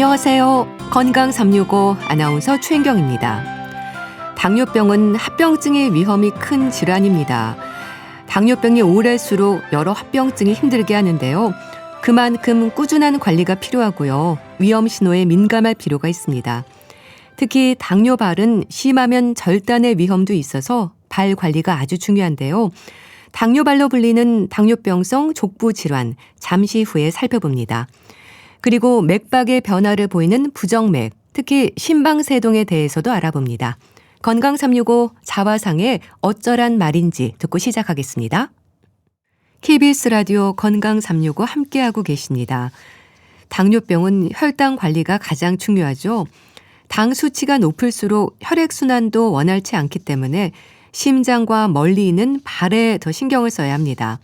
안녕하세요. 건강 365 아나운서 최인경입니다. 당뇨병은 합병증의 위험이 큰 질환입니다. 당뇨병이 오래수록 여러 합병증이 힘들게 하는데요. 그만큼 꾸준한 관리가 필요하고요. 위험 신호에 민감할 필요가 있습니다. 특히 당뇨발은 심하면 절단의 위험도 있어서 발 관리가 아주 중요한데요. 당뇨발로 불리는 당뇨병성 족부 질환 잠시 후에 살펴봅니다. 그리고 맥박의 변화를 보이는 부정맥, 특히 심방세동에 대해서도 알아봅니다. 건강 365 자화상의 어쩌란 말인지 듣고 시작하겠습니다. KBS 라디오 건강 365 함께하고 계십니다. 당뇨병은 혈당 관리가 가장 중요하죠. 당 수치가 높을수록 혈액순환도 원활치 않기 때문에 심장과 멀리 있는 발에 더 신경을 써야 합니다.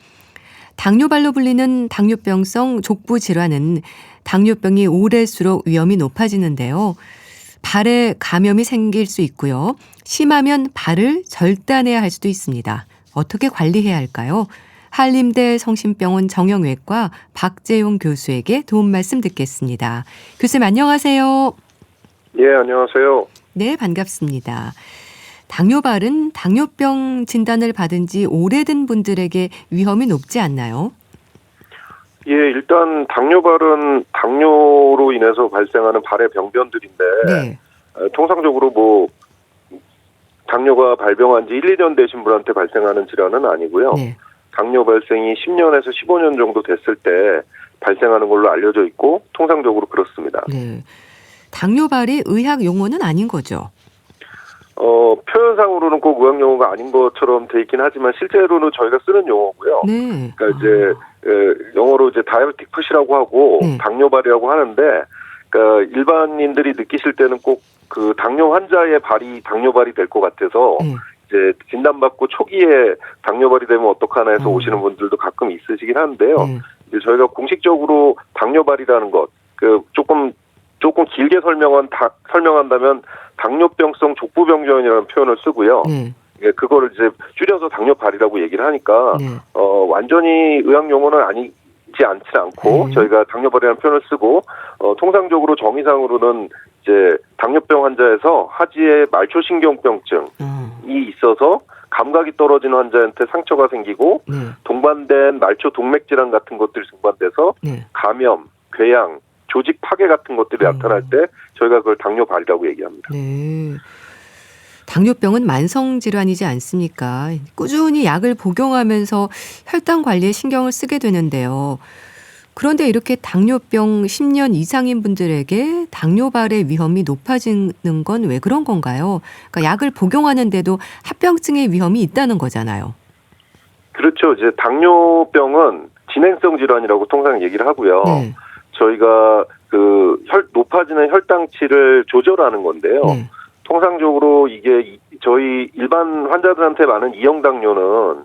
당뇨발로 불리는 당뇨병성 족부 질환은 당뇨병이 오래수록 위험이 높아지는데요. 발에 감염이 생길 수 있고요. 심하면 발을 절단해야 할 수도 있습니다. 어떻게 관리해야 할까요? 한림대 성심병원 정형외과 박재용 교수에게 도움 말씀 듣겠습니다. 교수님 안녕하세요. 예, 안녕하세요. 네, 반갑습니다. 당뇨발은 당뇨병 진단을 받은 지 오래된 분들에게 위험이 높지 않나요? 예, 일단 당뇨발은 당뇨로 인해서 발생하는 발의 병변들인데 네. 통상적으로 당뇨가 발병한 지 1, 2년 되신 분한테 발생하는 질환은 아니고요. 네. 당뇨 발생이 10년에서 15년 정도 됐을 때 발생하는 걸로 알려져 있고 통상적으로 그렇습니다. 네. 당뇨발이 의학 용어는 아닌 거죠? 표현상으로는 꼭 의학 용어가 아닌 것처럼 돼 있긴 하지만 실제로는 저희가 쓰는 용어고요. 네. 그러니까 이제 영어로 이제 다이어틱 푸시라고 하고 네. 당뇨발이라고 하는데, 그러니까 일반인들이 느끼실 때는 꼭 그 당뇨 환자의 발이 당뇨발이 될 것 같아서 네. 이제 진단받고 초기에 당뇨발이 되면 어떡하나 해서 오시는 분들도 가끔 있으시긴 한데요. 이제 저희가 공식적으로 당뇨발이라는 것, 조금 길게 설명한다면 당뇨병성 족부병변이라는 표현을 쓰고요. 네. 예, 그거를 이제 줄여서 당뇨발이라고 얘기를 하니까 네. 완전히 의학 용어는 아니지 않지 않고 저희가 당뇨발이라는 표현을 쓰고 통상적으로 정의상으로는 이제 당뇨병 환자에서 하지에 말초신경병증이 있어서 감각이 떨어진 환자한테 상처가 생기고 네. 동반된 말초 동맥 질환 같은 것들이 동반돼서 네. 감염, 궤양, 조직 파괴 같은 것들이 나타날 때 저희가 그걸 당뇨발이라고 얘기합니다. 네. 당뇨병은 만성 질환이지 않습니까? 꾸준히 약을 복용하면서 혈당 관리에 신경을 쓰게 되는데요. 그런데 이렇게 당뇨병 10년 이상인 분들에게 당뇨발의 위험이 높아지는 건 왜 그런 건가요? 그러니까 약을 복용하는데도 합병증의 위험이 있다는 거잖아요. 그렇죠. 이제 당뇨병은 진행성 질환이라고 통상 얘기를 하고요. 네. 저희가 높아지는 혈당치를 조절하는 건데요. 네. 통상적으로 이게 저희 일반 환자들한테 많은 이형 당뇨는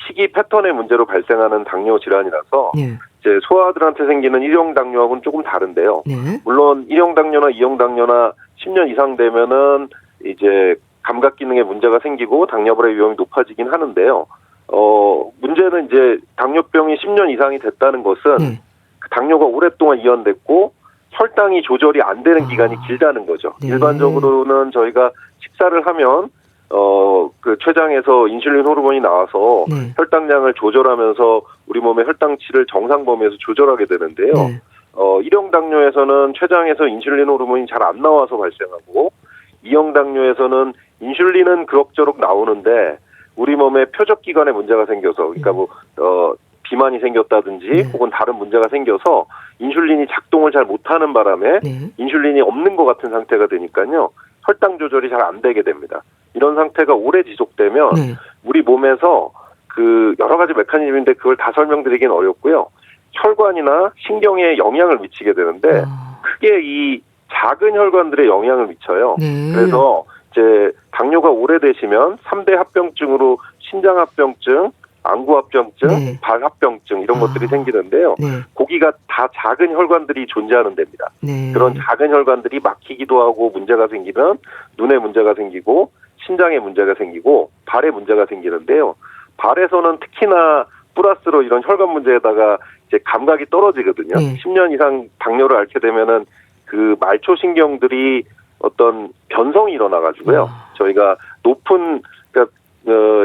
식이 패턴의 문제로 발생하는 당뇨 질환이라서 네. 이제 소아들한테 생기는 1형 당뇨하고는 조금 다른데요. 네. 물론 1형 당뇨나 2형 당뇨나 10년 이상 되면은 이제 감각 기능에 문제가 생기고 당뇨발의 위험이 높아지긴 하는데요. 문제는 이제 당뇨병이 10년 이상이 됐다는 것은 당뇨가 오랫동안 이어됐고 혈당이 조절이 안 되는 기간이 길다는 거죠. 네. 일반적으로는 저희가 식사를 하면 췌장에서 인슐린 호르몬이 나와서 네. 혈당량을 조절하면서 우리 몸의 혈당치를 정상 범위에서 조절하게 되는데요. 네. 1형 당뇨에서는 췌장에서 인슐린 호르몬이 잘 안 나와서 발생하고 2형 당뇨에서는 인슐린은 그럭저럭 나오는데 우리 몸의 표적 기관에 문제가 생겨서 그러니까 비만이 생겼다든지 혹은 다른 문제가 생겨서 인슐린이 작동을 잘 못하는 바람에 인슐린이 없는 것 같은 상태가 되니까요. 혈당 조절이 잘 안 되게 됩니다. 이런 상태가 오래 지속되면 우리 몸에서 여러 가지 메커니즘인데 그걸 다 설명드리기는 어렵고요. 혈관이나 신경에 영향을 미치게 되는데 크게 이 작은 혈관들에 영향을 미쳐요. 그래서 이제 당뇨가 오래되시면 3대 합병증으로 신장합병증, 안구합병증, 발합병증 이런 것들이 생기는데요. 거기가 다 작은 혈관들이 존재하는 데입니다. 그런 작은 혈관들이 막히기도 하고 문제가 생기면 눈에 문제가 생기고 신장에 문제가 생기고 발에 문제가 생기는데요. 발에서는 특히나 플러스로 이런 혈관 문제에다가 이제 감각이 떨어지거든요. 10년 이상 당뇨를 앓게 되면은 그 말초 신경들이 어떤 변성이 일어나가지고요. 저희가 높은, 그러니까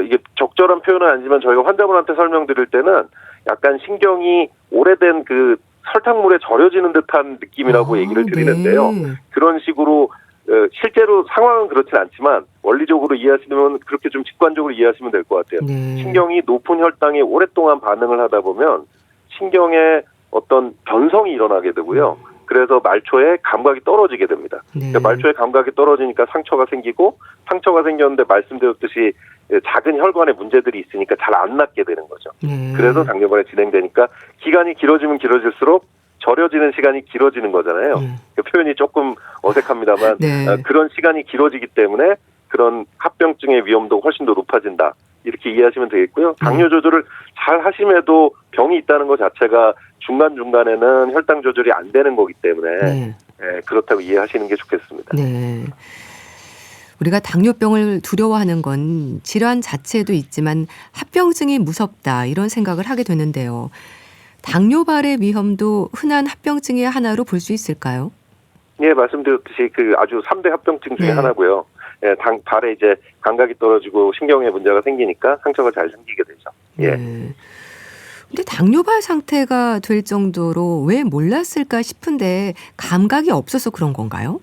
이게 적절한 표현은 아니지만 저희가 환자분한테 설명드릴 때는 약간 신경이 오래된 그 설탕물에 절여지는 듯한 느낌이라고 얘기를 드리는데요. 네. 그런 식으로 실제로 상황은 그렇진 않지만 원리적으로 이해하시면 그렇게 좀 직관적으로 이해하시면 될 것 같아요. 네. 신경이 높은 혈당에 오랫동안 반응을 하다 보면 신경에 어떤 변성이 일어나게 되고요. 그래서 말초의 감각이 떨어지게 됩니다. 네. 그러니까 말초의 감각이 떨어지니까 상처가 생기고, 상처가 생겼는데 말씀드렸듯이 작은 혈관에 문제들이 있으니까 잘 안 낫게 되는 거죠. 네. 그래서 당뇨발이 진행되니까 기간이 길어지면 길어질수록 절여지는 시간이 길어지는 거잖아요. 그 표현이 조금 어색합니다만 네. 그런 시간이 길어지기 때문에 그런 합병증의 위험도 훨씬 더 높아진다. 이렇게 이해하시면 되겠고요. 당뇨 조절을 잘 하심에도 병이 있다는 것 자체가 중간중간에는 혈당 조절이 안 되는 거기 때문에 네. 그렇다고 이해하시는 게 좋겠습니다. 네. 우리가 당뇨병을 두려워하는 건 질환 자체도 있지만 합병증이 무섭다 이런 생각을 하게 되는데요. 당뇨발의 위험도 흔한 합병증의 하나로 볼 수 있을까요? 예, 말씀드렸듯이 그 아주 3대 합병증 중에 네. 하나고요. 발에 이제 감각이 떨어지고 신경에 문제가 생기니까 상처가 잘 생기게 되죠. 예. 네. 근데 당뇨발 상태가 될 정도로 왜 몰랐을까 싶은데 감각이 없어서 그런 건가요?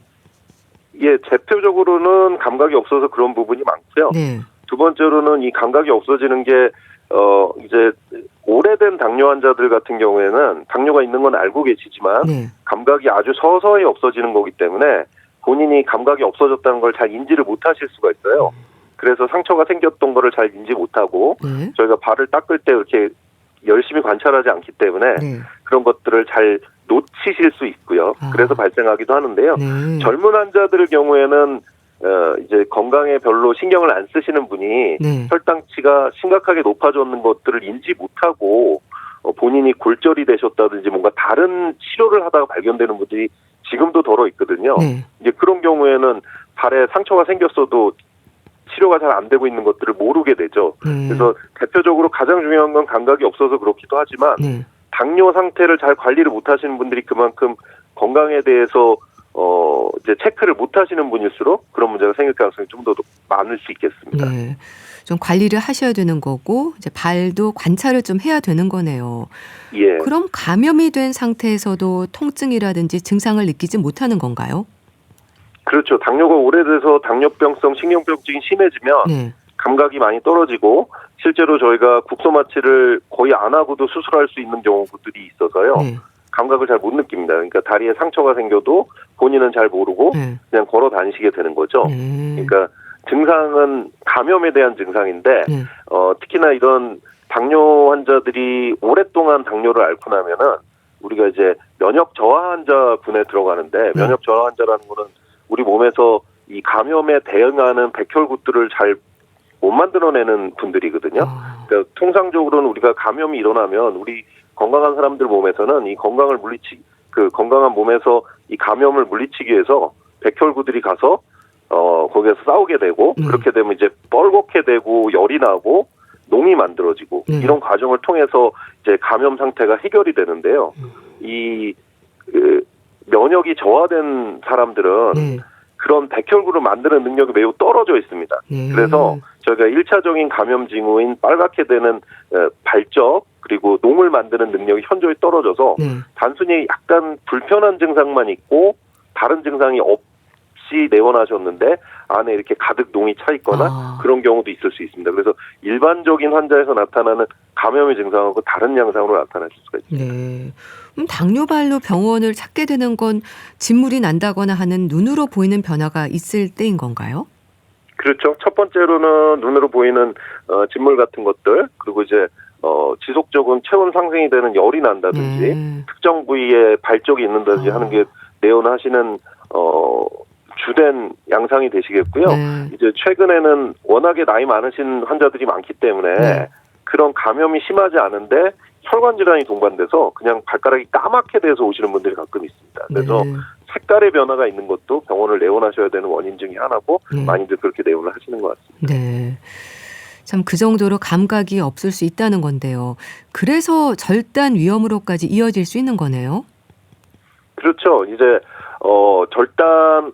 예, 대표적으로는 감각이 없어서 그런 부분이 많고요. 네. 두 번째로는 이 감각이 없어지는 게 이제 오래된 당뇨 환자들 같은 경우에는 당뇨가 있는 건 알고 계시지만 네. 감각이 아주 서서히 없어지는 거기 때문에 본인이 감각이 없어졌다는 걸 잘 인지를 못하실 수가 있어요. 그래서 상처가 생겼던 거를 잘 인지 못하고 네. 저희가 발을 닦을 때 이렇게 열심히 관찰하지 않기 때문에 네. 그런 것들을 잘 놓치실 수 있고요. 그래서 발생하기도 하는데요. 네. 젊은 환자들 경우에는 이제 건강에 별로 신경을 안 쓰시는 분이 네. 혈당치가 심각하게 높아졌는 것들을 인지 못하고 본인이 골절이 되셨다든지 뭔가 다른 치료를 하다가 발견되는 분들이 지금도 더러 있거든요. 네. 이제 그런 경우에는 발에 상처가 생겼어도 치료가 잘 안 되고 있는 것들을 모르게 되죠. 그래서 대표적으로 가장 중요한 건 감각이 없어서 그렇기도 하지만 네. 당뇨 상태를 잘 관리를 못 하시는 분들이 그만큼 건강에 대해서 이제 체크를 못 하시는 분일수록 그런 문제가 생길 가능성이 좀 더 많을 수 있겠습니다. 네. 좀 관리를 하셔야 되는 거고 이제 발도 관찰을 좀 해야 되는 거네요. 예. 그럼 감염이 된 상태에서도 통증이라든지 증상을 느끼지 못하는 건가요? 그렇죠. 당뇨가 오래돼서 당뇨병성 신경병증이 심해지면 네. 감각이 많이 떨어지고 실제로 저희가 국소마취를 거의 안 하고도 수술할 수 있는 경우들이 있어서요. 네. 감각을 잘 못 느낍니다. 그러니까 다리에 상처가 생겨도 본인은 잘 모르고 네. 그냥 걸어 다니시게 되는 거죠. 그러니까 증상은 감염에 대한 증상인데 네. 특히나 이런 당뇨 환자들이 오랫동안 당뇨를 앓고 나면은 우리가 이제 면역 저하 환자군에 들어가는데 면역 저하 환자라는 거는 우리 몸에서 이 감염에 대응하는 백혈구들을 잘 못 만들어내는 분들이거든요. 그러니까 통상적으로는 우리가 감염이 일어나면 우리 건강한 사람들 몸에서는 이 건강한 몸에서 이 감염을 물리치기 위해서 백혈구들이 가서 거기에서 싸우게 되고 그렇게 되면 이제 뻘겋게 되고 열이 나고 농이 만들어지고 이런 과정을 통해서 이제 감염 상태가 해결이 되는데요. 이 면역이 저하된 사람들은 그런 백혈구를 만드는 능력이 매우 떨어져 있습니다. 그래서 저희가 1차적인 감염 징후인 빨갛게 되는 발적 그리고 농을 만드는 능력이 현저히 떨어져서 단순히 약간 불편한 증상만 있고 다른 증상이 없이 내원하셨는데 안에 이렇게 가득 농이 차 있거나 그런 경우도 있을 수 있습니다. 그래서 일반적인 환자에서 나타나는 감염의 증상하고 다른 양상으로 나타날 수가 있습니다. 네. 당뇨발로 병원을 찾게 되는 건 진물이 난다거나 하는 눈으로 보이는 변화가 있을 때인 건가요? 그렇죠. 첫 번째로는 눈으로 보이는 진물 같은 것들 그리고 이제 지속적인 체온 상승이 되는 열이 난다든지 특정 부위에 발적이 있는다든지 하는 게 내원하시는 주된 양상이 되시겠고요. 이제 최근에는 워낙에 나이 많으신 환자들이 많기 때문에 그런 감염이 심하지 않은데 혈관 질환이 동반돼서 그냥 발가락이 까맣게 돼서 오시는 분들이 가끔 있습니다. 그래서 색깔의 변화가 있는 것도 병원을 내원하셔야 되는 원인 중에 하나고 많이들 그렇게 내원을 하시는 것 같습니다. 네. 참 그 정도로 감각이 없을 수 있다는 건데요. 그래서 절단 위험으로까지 이어질 수 있는 거네요. 그렇죠. 이제 절단을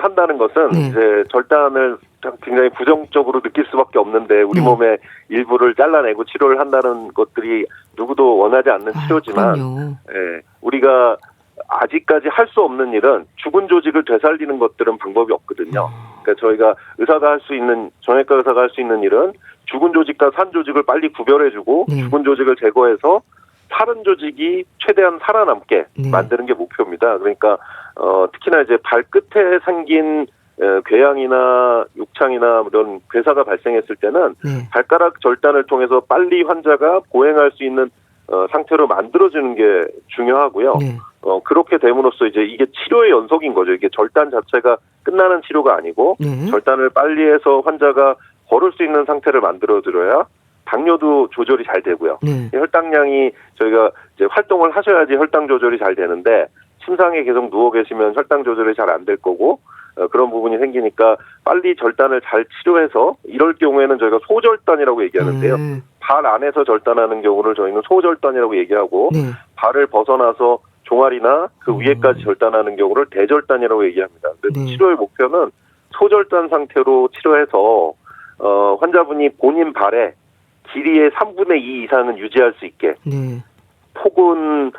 한다는 것은 네. 이제 절단을 굉장히 부정적으로 느낄 수밖에 없는데 우리 네. 몸의 일부를 잘라내고 치료를 한다는 것들이 누구도 원하지 않는 치료지만 그럼요. 우리가 아직까지 할 수 없는 일은 죽은 조직을 되살리는 것들은 방법이 없거든요. 그러니까 저희가 정형외과 의사가 할 수 있는 일은 죽은 조직과 산 조직을 빨리 구별해주고 네. 죽은 조직을 제거해서 살은 조직이 최대한 살아남게 네. 만드는 게 목표입니다. 그러니까 특히나 이제 발끝에 생긴 궤양이나 욕창이나 이런 괴사가 발생했을 때는 네. 발가락 절단을 통해서 빨리 환자가 보행할 수 있는 상태로 만들어주는 게 중요하고요. 네. 그렇게 됨으로써 이제 이게 치료의 연속인 거죠. 이게 절단 자체가 끝나는 치료가 아니고 네. 절단을 빨리 해서 환자가 걸을 수 있는 상태를 만들어드려야 당뇨도 조절이 잘 되고요. 네. 혈당량이 저희가 이제 활동을 하셔야지 혈당 조절이 잘 되는데 침상에 계속 누워 계시면 혈당 조절이 잘 안 될 거고 그런 부분이 생기니까 빨리 절단을 잘 치료해서 이럴 경우에는 저희가 소절단이라고 얘기하는데요. 발 안에서 절단하는 경우를 저희는 소절단이라고 얘기하고 네. 발을 벗어나서 종아리나 그 위에까지 절단하는 경우를 대절단이라고 얘기합니다. 그래서 네. 치료의 목표는 소절단 상태로 치료해서 환자분이 본인 발에 길이의 3분의 2 이상은 유지할 수 있게 네. 폭은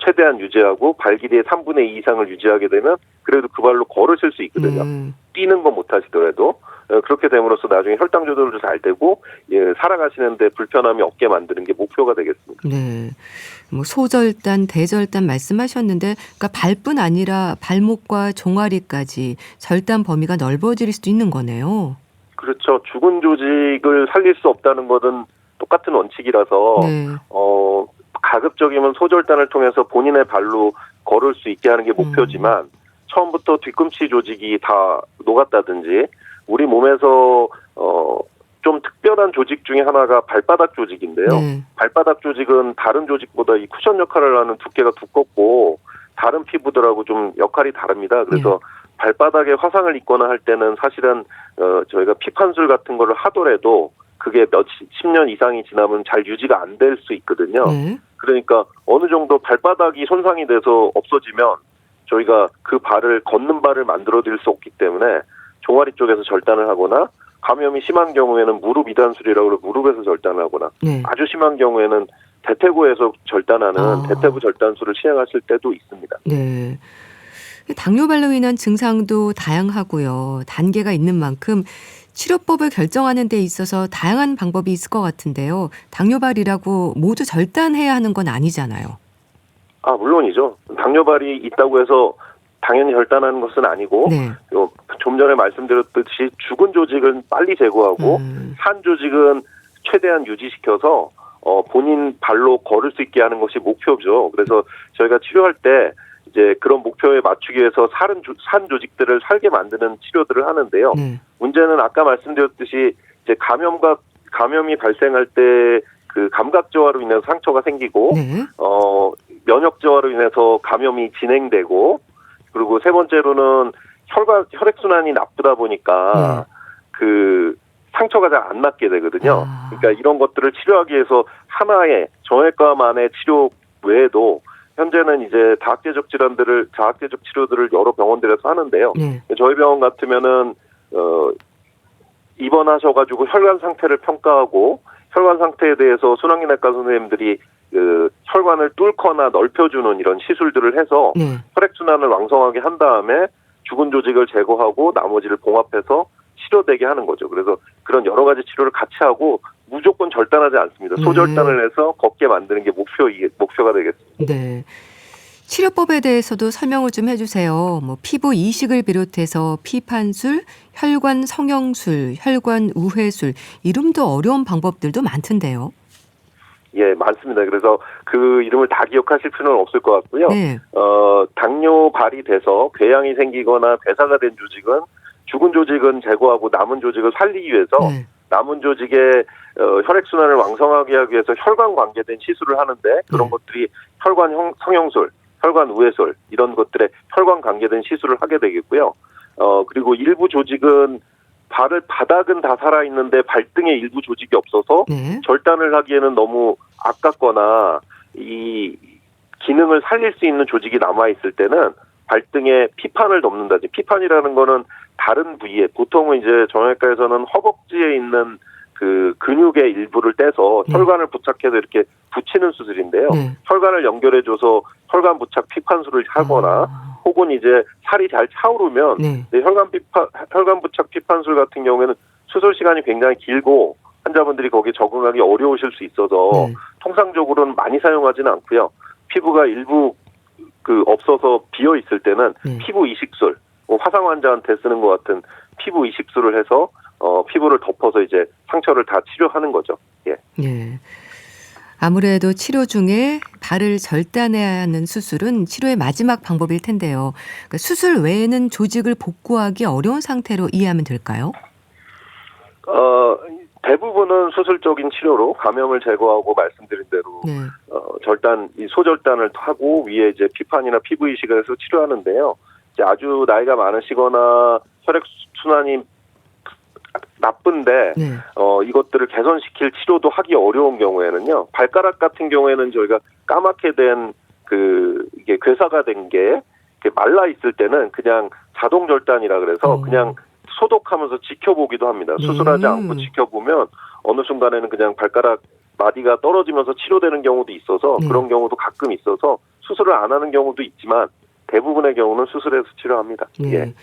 최대한 유지하고 발 길이의 3분의 2 이상을 유지하게 되면 그래도 그 발로 걸으실 수 있거든요. 뛰는 건 못하시더라도 그렇게 됨으로써 나중에 혈당 조절도 잘 되고 살아가시는데 불편함이 없게 만드는 게 목표가 되겠습니다. 네. 뭐 소절단, 대절단 말씀하셨는데 그러니까 발뿐 아니라 발목과 종아리까지 절단 범위가 넓어질 수도 있는 거네요. 그렇죠. 죽은 조직을 살릴 수 없다는 것은 똑같은 원칙이라서 네. 가급적이면 소절단을 통해서 본인의 발로 걸을 수 있게 하는 게 목표지만 처음부터 뒤꿈치 조직이 다 녹았다든지 우리 몸에서 좀 특별한 조직 중에 하나가 발바닥 조직인데요. 네. 발바닥 조직은 다른 조직보다 이 쿠션 역할을 하는 두께가 두껍고 다른 피부들하고 좀 역할이 다릅니다. 그래서 발바닥에 화상을 입거나 할 때는 사실은 저희가 피판술 같은 거를 하더라도 그게 10년 이상이 지나면 잘 유지가 안 될 수 있거든요. 네. 그러니까 어느 정도 발바닥이 손상이 돼서 없어지면 저희가 그 발을 걷는 발을 만들어 드릴 수 없기 때문에 종아리 쪽에서 절단을 하거나 감염이 심한 경우에는 무릎 이단술이라고 해서 무릎에서 절단을 하거나 네. 아주 심한 경우에는 대퇴구에서 절단하는 대퇴구 절단술을 시행하실 때도 있습니다. 네. 당뇨발로 인한 증상도 다양하고요. 단계가 있는 만큼 치료법을 결정하는 데 있어서 다양한 방법이 있을 것 같은데요. 당뇨발이라고 모두 절단해야 하는 건 아니잖아요. 물론이죠. 당뇨발이 있다고 해서 당연히 절단하는 것은 아니고 네. 좀 전에 말씀드렸듯이 죽은 조직은 빨리 제거하고 산 조직은 최대한 유지시켜서 본인 발로 걸을 수 있게 하는 것이 목표죠. 그래서 저희가 치료할 때 이제 그런 목표에 맞추기 위해서 산 조직들을 살게 만드는 치료들을 하는데요. 네. 문제는 아까 말씀드렸듯이 이제 감염이 발생할 때 그 감각 저하로 인해서 상처가 생기고 네. 면역 저하로 인해서 감염이 진행되고 그리고 세 번째로는 혈액 순환이 나쁘다 보니까 그 상처가 잘 안 낫게 되거든요. 그러니까 이런 것들을 치료하기 위해서 하나의 정형외과만의 치료 외에도 현재는 이제 다학제적 치료들을 여러 병원들에서 하는데요. 네. 저희 병원 같으면은 입원하셔가지고 혈관 상태를 평가하고 혈관 상태에 대해서 순환기내과 선생님들이 혈관을 뚫거나 넓혀주는 이런 시술들을 해서 네. 혈액순환을 왕성하게 한 다음에 죽은 조직을 제거하고 나머지를 봉합해서 치료되게 하는 거죠. 그래서 그런 여러 가지 치료를 같이 하고 무조건 절단하지 않습니다. 소절단을 해서 걷게 만드는 게 목표가 되겠습니다. 네. 치료법에 대해서도 설명을 좀 해주세요. 뭐 피부 이식을 비롯해서 피판술, 혈관 성형술, 혈관 우회술, 이름도 어려운 방법들도 많던데요. 예, 많습니다. 그래서 그 이름을 다 기억하실 필요는 없을 것 같고요. 네. 당뇨발이 돼서 궤양이 생기거나 괴사가 된 조직은 죽은 조직은 제거하고 남은 조직을 살리기 위해서 남은 조직의 혈액순환을 왕성하게 하기 위해서 혈관 관계된 시술을 하는데 그런 것들이 혈관 성형술, 혈관 우회술 이런 것들에 혈관 관계된 시술을 하게 되겠고요. 그리고 일부 조직은 바닥은 다 살아있는데 발등에 일부 조직이 없어서 절단을 하기에는 너무 아깝거나 이 기능을 살릴 수 있는 조직이 남아있을 때는 발등에 피판을 덮는다든지, 피판이라는 거는 다른 부위에, 보통은 이제 정형외과에서는 허벅지에 있는 그 근육의 일부를 떼서 네. 혈관을 부착해서 이렇게 붙이는 수술인데요. 네. 혈관을 연결해줘서 혈관 부착 피판술을 하거나 혹은 이제 살이 잘 차오르면 네. 혈관 부착 피판술 같은 경우에는 수술 시간이 굉장히 길고 환자분들이 거기에 적응하기 어려우실 수 있어서 네. 통상적으로는 많이 사용하지는 않고요. 피부가 일부 없어서 비어 있을 때는 네. 피부 이식술, 화상 환자한테 쓰는 것 같은 피부 이식술을 해서 피부를 덮어서 이제 상처를 다 치료하는 거죠. 예. 예. 아무래도 치료 중에 발을 절단해야 하는 수술은 치료의 마지막 방법일 텐데요. 그러니까 수술 외에는 조직을 복구하기 어려운 상태로 이해하면 될까요? 대부분은 수술적인 치료로 감염을 제거하고 말씀드린 대로 네. 이 소절단을 하고 위에 이제 피판이나 피부 이식을 해서 치료하는데요. 이제 아주 나이가 많으시거나 혈액 순환이 나쁜데 네. 이것들을 개선시킬 치료도 하기 어려운 경우에는요. 발가락 같은 경우에는 저희가 까맣게 된 이게 괴사가 된 게 말라 있을 때는 그냥 자동 절단이라 그래서 그냥 소독하면서 지켜보기도 합니다. 네. 수술하지 않고 지켜보면 어느 순간에는 그냥 발가락 마디가 떨어지면서 치료되는 경우도 있어서 네. 그런 경우도 가끔 있어서 수술을 안 하는 경우도 있지만 대부분의 경우는 수술해서 치료합니다. 네. 예.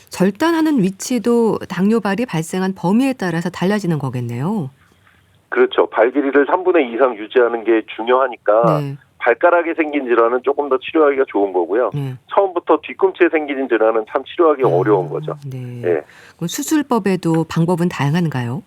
절단하는 위치도 당뇨발이 발생한 범위에 따라서 달라지는 거겠네요. 그렇죠. 발 길이를 3분의 2 이상 유지하는 게 중요하니까 네. 발가락에 생긴 질환은 조금 더 치료하기가 좋은 거고요. 네. 처음부터 뒤꿈치에 생긴 질환은 참 치료하기 어려운 거죠. 네. 예. 그럼 수술법에도 방법은 다양한가요?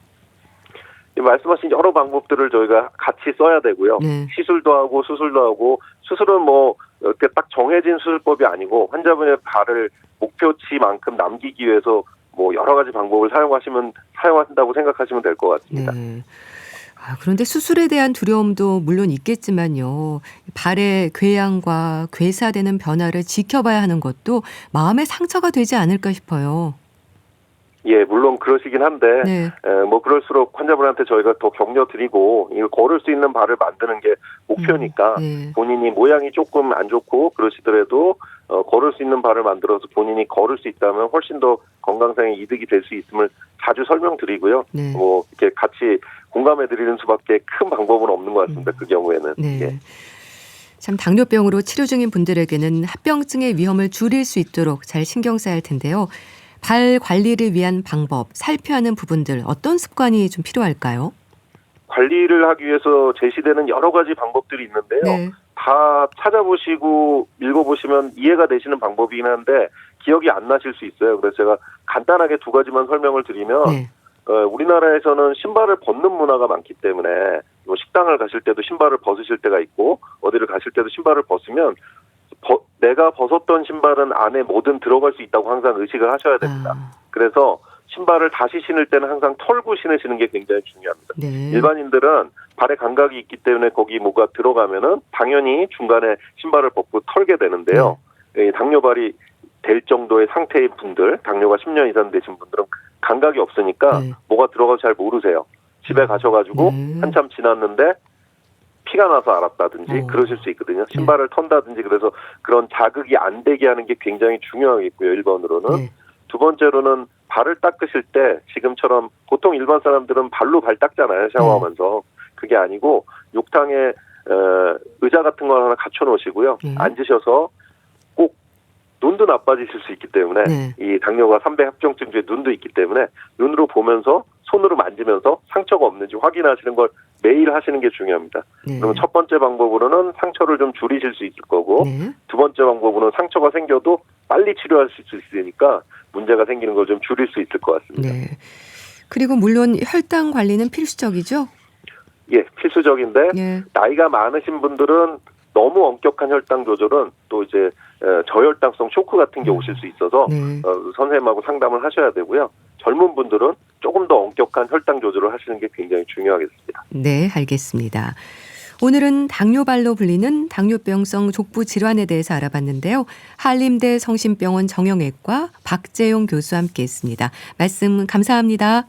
말씀하신 여러 방법들을 저희가 같이 써야 되고요. 네. 시술도 하고 수술도 하고, 수술은 뭐 이렇게 딱 정해진 수술법이 아니고 환자분의 발을 목표치만큼 남기기 위해서 뭐 여러 가지 방법을 사용하신다고 생각하시면 될 것 같습니다. 네. 그런데 수술에 대한 두려움도 물론 있겠지만요. 발의 궤양과 괴사되는 변화를 지켜봐야 하는 것도 마음의 상처가 되지 않을까 싶어요. 예, 물론 그러시긴 한데, 네. 뭐 그럴수록 환자분한테 저희가 더 격려드리고, 이거 걸을 수 있는 발을 만드는 게 목표니까, 네. 본인이 모양이 조금 안 좋고 그러시더라도, 걸을 수 있는 발을 만들어서 본인이 걸을 수 있다면 훨씬 더 건강상의 이득이 될 수 있음을 자주 설명드리고요. 네. 뭐, 이렇게 같이 공감해드리는 수밖에 큰 방법은 없는 것 같습니다. 그 경우에는. 네. 예. 참 당뇨병으로 치료 중인 분들에게는 합병증의 위험을 줄일 수 있도록 잘 신경 써야 할 텐데요. 발 관리를 위한 방법, 살펴야 하는 부분들 어떤 습관이 좀 필요할까요? 관리를 하기 위해서 제시되는 여러 가지 방법들이 있는데요. 네. 다 찾아보시고 읽어보시면 이해가 되시는 방법이긴 한데 기억이 안 나실 수 있어요. 그래서 제가 간단하게 두 가지만 설명을 드리면 네. 우리나라에서는 신발을 벗는 문화가 많기 때문에 뭐 식당을 가실 때도 신발을 벗으실 때가 있고 어디를 가실 때도 신발을 벗으면 내가 벗었던 신발은 안에 뭐든 들어갈 수 있다고 항상 의식을 하셔야 됩니다. 그래서 신발을 다시 신을 때는 항상 털고 신으시는 게 굉장히 중요합니다. 네. 일반인들은 발에 감각이 있기 때문에 거기 뭐가 들어가면은 당연히 중간에 신발을 벗고 털게 되는데요. 당뇨발이 될 정도의 상태의 분들, 당뇨가 10년 이상 되신 분들은 감각이 없으니까 네. 뭐가 들어가서 잘 모르세요. 집에 가셔가지고 한참 지났는데 피가 나서 알았다든지 그러실 수 있거든요. 신발을 턴다든지 그래서 그런 자극이 안 되게 하는 게 굉장히 중요하겠고요. 1번으로는. 네. 두 번째로는 발을 닦으실 때 지금처럼 보통 일반 사람들은 발로 발 닦잖아요. 샤워하면서. 그게 아니고 욕탕에 의자 같은 거 하나 갖춰 놓으시고요. 앉으셔서 꼭 눈도 나빠지실 수 있기 때문에 이 당뇨가 3배 합병증 중에 눈도 있기 때문에 눈으로 보면서 손으로 만지면서 상처가 없는지 확인하시는 걸 매일 하시는 게 중요합니다. 그러면 첫 번째 방법으로는 상처를 좀 줄이실 수 있을 거고 두 번째 방법으로는 상처가 생겨도 빨리 치료하실 수 있으니까 문제가 생기는 걸 좀 줄일 수 있을 것 같습니다. 네. 그리고 물론 혈당 관리는 필수적이죠? 예, 필수적인데 나이가 많으신 분들은 너무 엄격한 혈당 조절은 또 이제 저혈당성 쇼크 같은 게 오실 수 있어서 선생님하고 상담을 하셔야 되고요. 젊은 분들은 조금 더 엄격한 혈당 조절을 하시는 게 굉장히 중요하겠습니다. 네, 알겠습니다. 오늘은 당뇨발로 불리는 당뇨병성 족부 질환에 대해서 알아봤는데요. 한림대 성심병원 정형외과 박재용 교수와 함께했습니다. 말씀 감사합니다.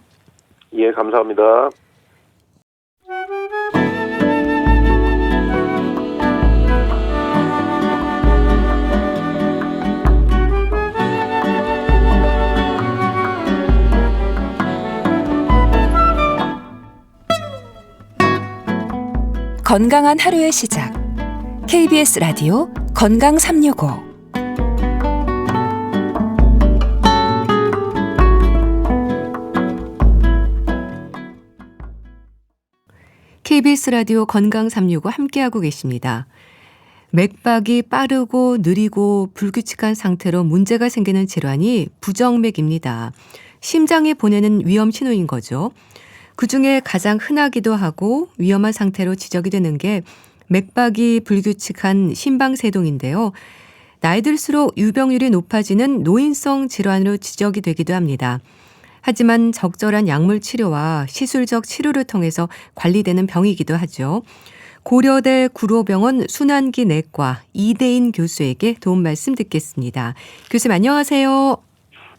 예, 감사합니다. 건강한 하루의 시작. KBS 라디오 건강 365. KBS 라디오 건강 365 함께하고 계십니다. 맥박이 빠르고 느리고 불규칙한 상태로 문제가 생기는 질환이 부정맥입니다. 심장에 보내는 위험 신호인 거죠. 그중에 가장 흔하기도 하고 위험한 상태로 지적이 되는 게 맥박이 불규칙한 심방세동인데요. 나이 들수록 유병률이 높아지는 노인성 질환으로 지적이 되기도 합니다. 하지만 적절한 약물 치료와 시술적 치료를 통해서 관리되는 병이기도 하죠. 고려대 구로병원 순환기 내과 이대인 교수에게 도움 말씀 듣겠습니다. 교수님 안녕하세요.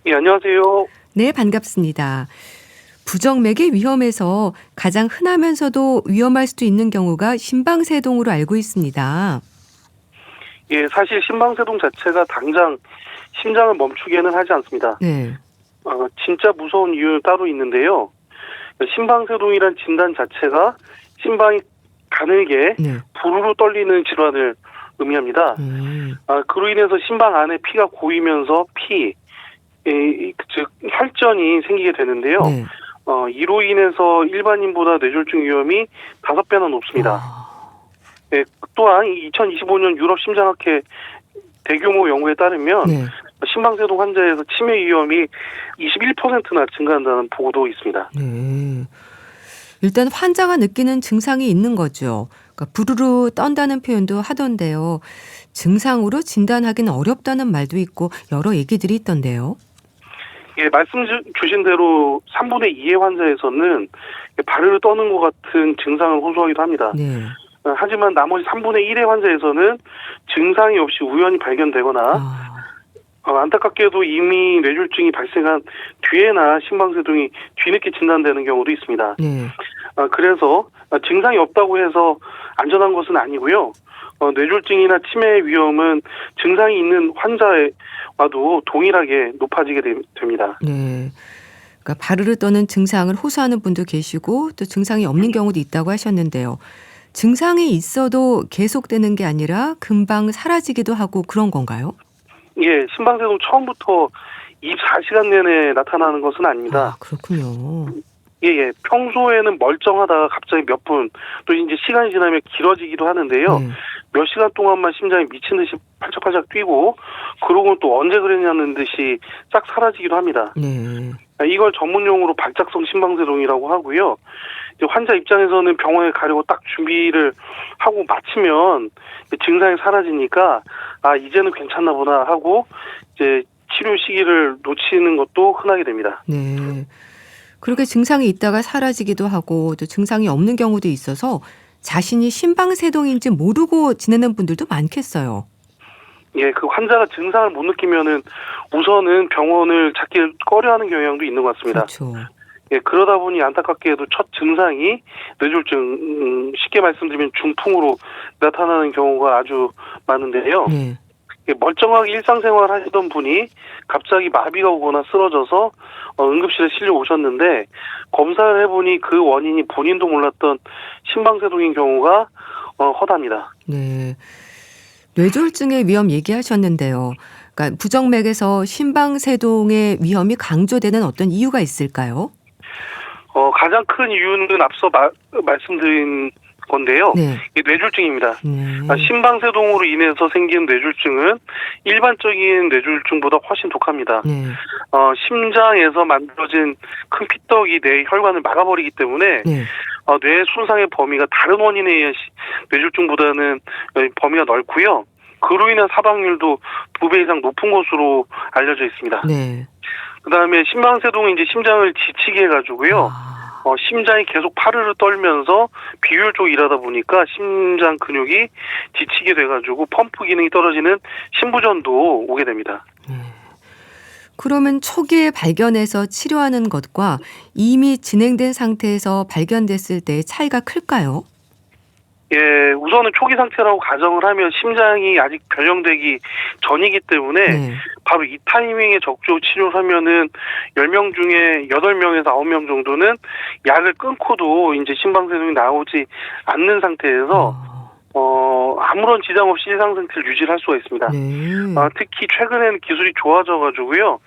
예, 안녕하세요. 네, 반갑습니다. 부정맥의 위험에서 가장 흔하면서도 위험할 수도 있는 경우가 심방세동으로 알고 있습니다. 예, 사실 심방세동 자체가 당장 심장을 멈추게는 하지 않습니다. 네. 진짜 무서운 이유는 따로 있는데요. 심방세동이란 진단 자체가 심방이 가늘게 네. 부르르 떨리는 질환을 의미합니다. 그로 인해서 심방 안에 피가 고이면서 즉 혈전이 생기게 되는데요. 네. 이로 인해서 일반인보다 뇌졸중 위험이 5배나 높습니다. 네, 또한 2025년 유럽 심장학회 대규모 연구에 따르면 네. 심방세동 환자에서 치매 위험이 21%나 증가한다는 보고도 있습니다. 네. 일단 환자가 느끼는 증상이 있는 거죠. 그러니까 부르르 떤다는 표현도 하던데요. 증상으로 진단하기는 어렵다는 말도 있고 여러 얘기들이 있던데요. 예, 말씀 주신 대로 3분의 2의 환자에서는 바르르 떠는 것 같은 증상을 호소하기도 합니다. 네. 하지만 나머지 3분의 1의 환자에서는 증상이 없이 우연히 발견되거나 안타깝게도 이미 뇌졸중이 발생한 뒤에나 심방세동이 뒤늦게 진단되는 경우도 있습니다. 네. 그래서 증상이 없다고 해서 안전한 것은 아니고요. 뇌졸중이나 치매 위험은 증상이 있는 환자와도 동일하게 높아지게 됩니다. 네. 그러니까 바르르 떠는 증상을 호소하는 분도 계시고 또 증상이 없는 경우도 있다고 하셨는데요. 증상이 있어도 계속되는 게 아니라 금방 사라지기도 하고 그런 건가요? 예, 심방세동 처음부터 24시간 내내 나타나는 것은 아닙니다. 그렇군요. 예. 평소에는 멀쩡하다가 갑자기 몇 분, 또 이제 시간이 지나면 길어지기도 하는데요. 네. 몇 시간 동안만 심장이 미친 듯이 팔짝팔짝 뛰고, 그러고는 또 언제 그랬냐는 듯이 싹 사라지기도 합니다. 네. 이걸 전문용어로 발작성 심방세동이라고 하고요. 이제 환자 입장에서는 병원에 가려고 딱 준비를 하고 마치면 증상이 사라지니까 이제는 괜찮나 보다 하고 이제 치료 시기를 놓치는 것도 흔하게 됩니다. 네. 그렇게 증상이 있다가 사라지기도 하고 또 증상이 없는 경우도 있어서 자신이 심방세동인지 모르고 지내는 분들도 많겠어요. 예, 그 환자가 증상을 못 느끼면은 우선은 병원을 찾기를 꺼려하는 경향도 있는 것 같습니다. 그렇죠. 예, 그러다 보니 안타깝게도 첫 증상이 뇌졸중, 쉽게 말씀드리면 중풍으로 나타나는 경우가 아주 많은데요. 네. 멀쩡하게 일상생활 하시던 분이 갑자기 마비가 오거나 쓰러져서 응급실에 실려 오셨는데 검사를 해보니 그 원인이 본인도 몰랐던 심방세동인 경우가 허다합니다. 네. 뇌졸중의 위험 얘기하셨는데요. 그러니까 부정맥에서 심방세동의 위험이 강조되는 어떤 이유가 있을까요? 가장 큰 이유는 앞서 말씀드린 건데요. 네. 이 뇌졸중입니다. 심방세동으로 인해서 생긴 뇌졸중은 일반적인 뇌졸중보다 훨씬 독합니다. 네. 심장에서 만들어진 큰 피떡이 뇌 혈관을 막아버리기 때문에 네. 뇌 손상의 범위가 다른 원인에 의한 뇌졸중보다는 범위가 넓고요. 그로 인한 사망률도 2배 이상 높은 것으로 알려져 있습니다. 네. 그다음에 심방세동은 이제 심장을 지치게 해가지고요. 심장이 계속 파르르 떨면서 비효율적으로 일하다 보니까 심장 근육이 지치게 돼가지고 펌프 기능이 떨어지는 심부전도 오게 됩니다. 그러면 초기에 발견해서 치료하는 것과 이미 진행된 상태에서 발견됐을 때의 차이가 클까요? 예, 우선은 초기 상태라고 가정을 하면 심장이 아직 변형되기 전이기 때문에 네. 바로 이 타이밍에 적극적으로 치료를 하면은 10명 중에 8명에서 9명 정도는 약을 끊고도 이제 심방세동이 나오지 않는 상태에서 아무런 지장 없이 일상 상태를 유지를 할 수가 있습니다. 네. 특히 최근에는 기술이 좋아져가지고요.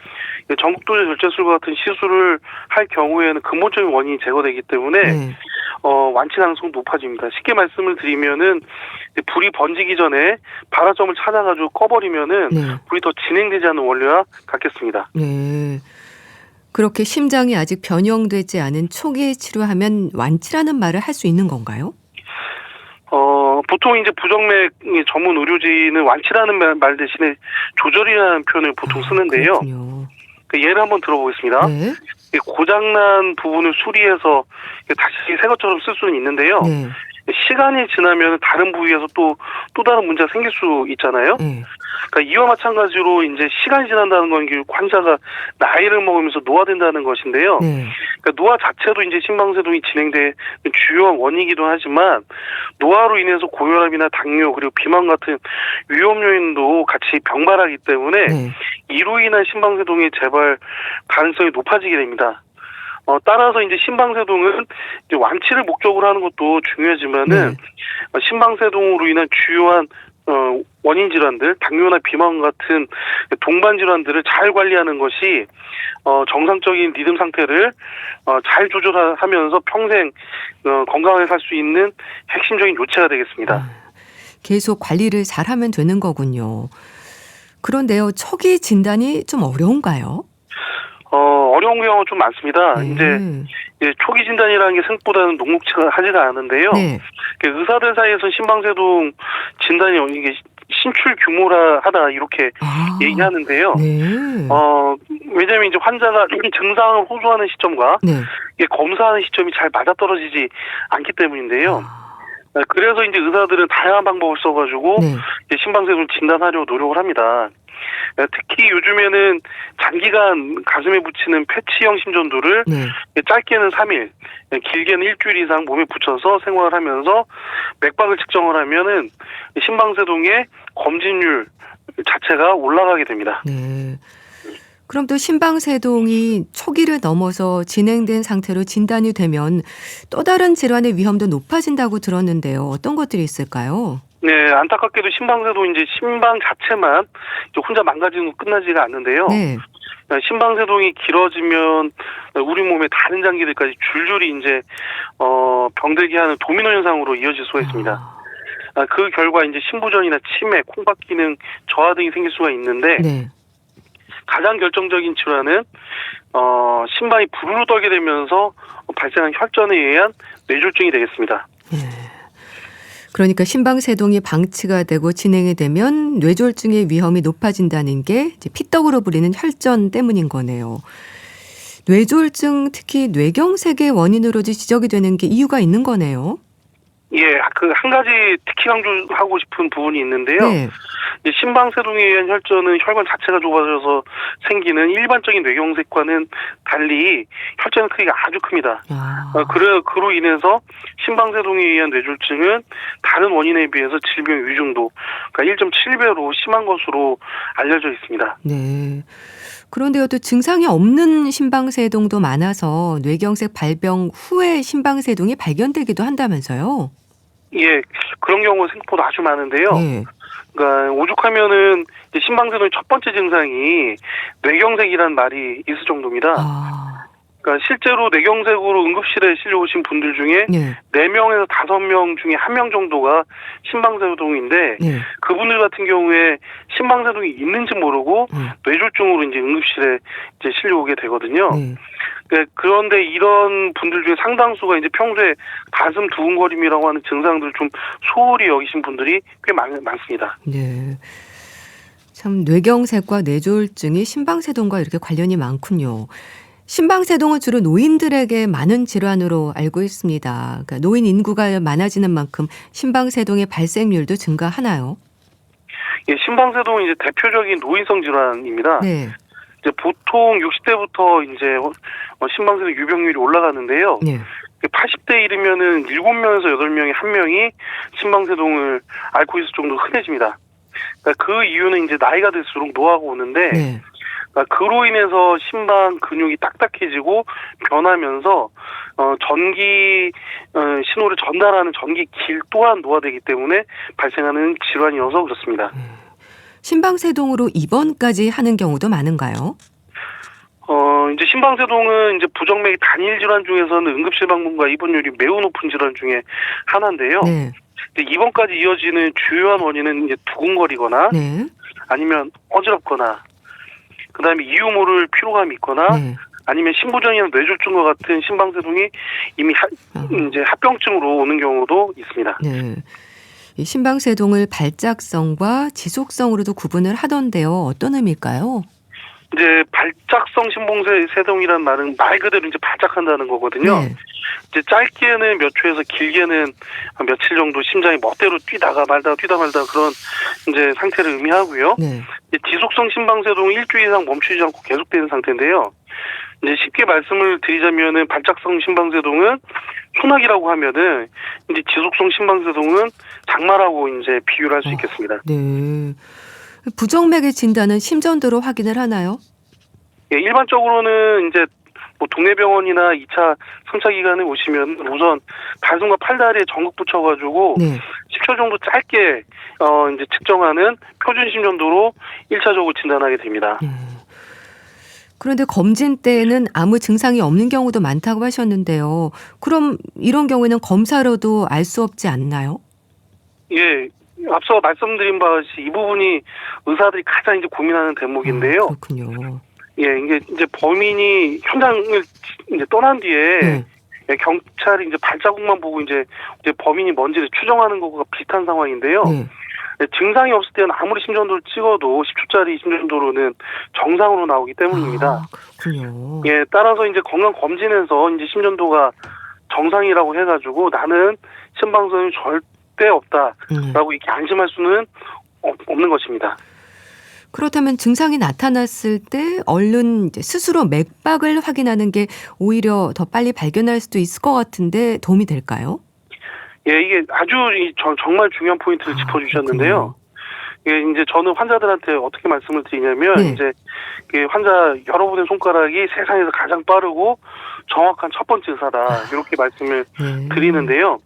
전국도제 절제술과 같은 시술을 할 경우에는 근본적인 원인이 제거되기 때문에 네. 완치 가능성이 높아집니다. 쉽게 말씀을 드리면은 불이 번지기 전에 발화점을 찾아가지고 꺼버리면은 네. 불이 더 진행되지 않는 원리와 같겠습니다. 네. 그렇게 심장이 아직 변형되지 않은 초기에 치료하면 완치라는 말을 할 수 있는 건가요? 보통 이제 부정맥 전문 의료진은 완치라는 말 대신에 조절이라는 표현을 보통 쓰는데요. 그렇군요. 그 예를 한번 들어보겠습니다. 네. 고장난 부분을 수리해서 다시 새 것처럼 쓸 수는 있는데요. 네. 시간이 지나면 다른 부위에서 또 다른 문제가 생길 수 있잖아요. 네. 그러니까 이와 마찬가지로 이제 시간이 지난다는 건 결국 환자가 나이를 먹으면서 노화된다는 것인데요. 네. 그러니까 노화 자체도 이제 심방세동이 진행된 주요한 원인이기도 하지만 노화로 인해서 고혈압이나 당뇨 그리고 비만 같은 위험 요인도 같이 병발하기 때문에 네. 이로 인한 심방세동의 재발 가능성이 높아지게 됩니다. 따라서 이제 심방세동은 이제 완치를 목적으로 하는 것도 중요하지만은 심방세동으로 인한 주요한 원인 질환들, 당뇨나 비만 같은 동반 질환들을 잘 관리하는 것이 정상적인 리듬 상태를 잘 조절하면서 평생 건강하게 살 수 있는 핵심적인 요체가 되겠습니다. 계속 관리를 잘하면 되는 거군요. 그런데요, 초기 진단이 좀 어려운가요? 어려운 경우가 좀 많습니다. 이제 초기 진단이라는 게 생각보다는 녹록하지가 않은데요. 네. 의사들 사이에서 심방세동 진단이 이게 신출 규모라 하다 이렇게 얘기하는데요. 네. 왜냐하면 이제 환자가 증상을 호소하는 시점과 네. 검사하는 시점이 잘 맞아떨어지지 않기 때문인데요. 그래서 이제 의사들은 다양한 방법을 써가지고 네. 심방세동을 진단하려고 노력을 합니다. 특히 요즘에는 장기간 가슴에 붙이는 패치형 심전도를 네. 짧게는 3일, 길게는 일주일 이상 몸에 붙여서 생활을 하면서 맥박을 측정을 하면은 심방세동의 검진율 자체가 올라가게 됩니다. 네. 그럼 또 심방세동이 초기를 넘어서 진행된 상태로 진단이 되면 또 다른 질환의 위험도 높아진다고 들었는데요. 어떤 것들이 있을까요? 네, 안타깝게도 심방세도 이제 심방 자체만 이제 혼자 망가지는 건 끝나지가 않는데요. 네. 심방세동이 길어지면 우리 몸의 다른 장기들까지 줄줄이 이제 병들게 하는 도미노 현상으로 이어질 수가 있습니다. 그 결과 이제 심부전이나 치매, 콩팥 기능 저하 등이 생길 수가 있는데 네. 가장 결정적인 질환은 심방이 부르르 떨게 되면서 발생한 혈전에 의한 뇌졸중이 되겠습니다. 네. 그러니까 심방세동이 방치가 되고 진행이 되면 뇌졸중의 위험이 높아진다는 게 이제 피떡으로 불리는 혈전 때문인 거네요. 뇌졸중 특히 뇌경색의 원인으로 지적이 되는 게 이유가 있는 거네요. 예, 그 한 가지 특히 강조하고 싶은 부분이 있는데요. 네. 심방세동에 의한 혈전은 혈관 자체가 좁아져서 생기는 일반적인 뇌경색과는 달리 혈전의 크기가 아주 큽니다. 그로 인해서 심방세동에 의한 뇌졸중은 다른 원인에 비해서 질병 위중도 그러니까 1.7배로 심한 것으로 알려져 있습니다. 네. 그런데요, 또 증상이 없는 심방세동도 많아서 뇌경색 발병 후에 심방세동이 발견되기도 한다면서요? 예, 그런 경우가 생각보다 아주 많은데요. 네. 그러니까 오죽하면은 이제 심방세동의 첫 번째 증상이 뇌경색이라는 말이 있을 정도입니다. 그러니까 실제로 뇌경색으로 응급실에 실려오신 분들 중에 네. 4명에서 5명 중에 1명 정도가 심방세동인데 네. 그분들 같은 경우에 심방세동이 있는지 모르고 뇌졸중으로 이제 응급실에 이제 실려오게 되거든요. 네. 그런데 이런 분들 중에 상당수가 이제 평소에 가슴 두근거림이라고 하는 증상들을 좀 소홀히 여기신 분들이 꽤 많습니다. 네. 참 뇌경색과 뇌졸중이 심방세동과 이렇게 관련이 많군요. 심방세동은 주로 노인들에게 많은 질환으로 알고 있습니다. 그러니까 노인 인구가 많아지는 만큼 심방세동의 발생률도 증가하나요? 예, 심방세동은 이제 대표적인 노인성 질환입니다. 네. 이제 보통 60대부터 이제 심방세동 유병률이 올라가는데요. 네. 80대 이르면은 7명에서 8명에 1명이 심방세동을 앓고 있을 정도로 흔해집니다. 그러니까 그 이유는 이제 나이가 들수록 노화가 오는데 네. 그러니까 그로 인해서 심방 근육이 딱딱해지고 변하면서 전기 신호를 전달하는 전기 길 또한 노화되기 때문에 발생하는 질환이어서 그렇습니다. 심방세동으로 입원까지 하는 경우도 많은가요? 이제 심방세동은 이제 부정맥 단일 질환 중에서는 응급실 방문과 입원율이 매우 높은 질환 중에 하나인데요. 네. 이제 입원까지 이어지는 주요한 원인은 이제 두근거리거나 네. 아니면 어지럽거나 그다음에 이유 모를 피로감이 있거나 네. 아니면 심부전이나 뇌졸중과 같은 심방세동이 이미 이제 합병증으로 오는 경우도 있습니다. 네. 이 심방세동을 발작성과 지속성으로도 구분을 하던데요. 어떤 의미일까요? 이제 발작성 심방세동이란 말은 말 그대로 이제 발작한다는 거거든요. 네. 이제 짧게는 몇 초에서 길게는 며칠 정도 심장이 멋대로 뛰다가 말다가 그런 이제 상태를 의미하고요. 네. 이제 지속성 심방세동은 일주일 이상 멈추지 않고 계속되는 상태인데요. 이제 쉽게 말씀을 드리자면은 발작성 심방세동은 소나기라고 하면은 이제 지속성 심방세동은 장마라고 이제 비유를 할 수 있겠습니다. 네. 부정맥의 진단은 심전도로 확인을 하나요? 예, 일반적으로는 이제 뭐 동네 병원이나 2차, 3차 기관에 오시면 우선 가슴과 팔다리에 전극 붙여가지고 네. 10초 정도 짧게 이제 측정하는 표준 심전도로 1차적으로 진단하게 됩니다. 그런데 검진 때에는 아무 증상이 없는 경우도 많다고 하셨는데요. 그럼 이런 경우에는 검사로도 알 수 없지 않나요? 예, 앞서 말씀드린 바와 같이 이 부분이 의사들이 가장 이제 고민하는 대목인데요. 그렇군요. 예, 이게 이제 범인이 현장을 이제 떠난 뒤에 네. 예, 경찰이 이제 발자국만 보고 이제 범인이 뭔지를 추정하는 것과 비슷한 상황인데요. 네. 예, 증상이 없을 때는 아무리 심전도를 찍어도 10초짜리 심전도로는 정상으로 나오기 때문입니다. 그렇군요. 예, 따라서 이제 건강 검진에서 이제 심전도가 정상이라고 해가지고 나는 심방세동이 절대 없다라고 이렇게 안심할 수는 없는 것입니다. 그렇다면 증상이 나타났을 때 얼른 이제 스스로 맥박을 확인하는 게 오히려 더 빨리 발견할 수도 있을 것 같은데 도움이 될까요? 예, 이게 아주 정말 중요한 포인트를 짚어주셨는데요. 예, 이제 저는 환자들한테 어떻게 말씀을 드리냐면, 네. 이제 환자 여러분의 손가락이 세상에서 가장 빠르고 정확한 첫 번째 의사다. 이렇게 말씀을 드리는데요.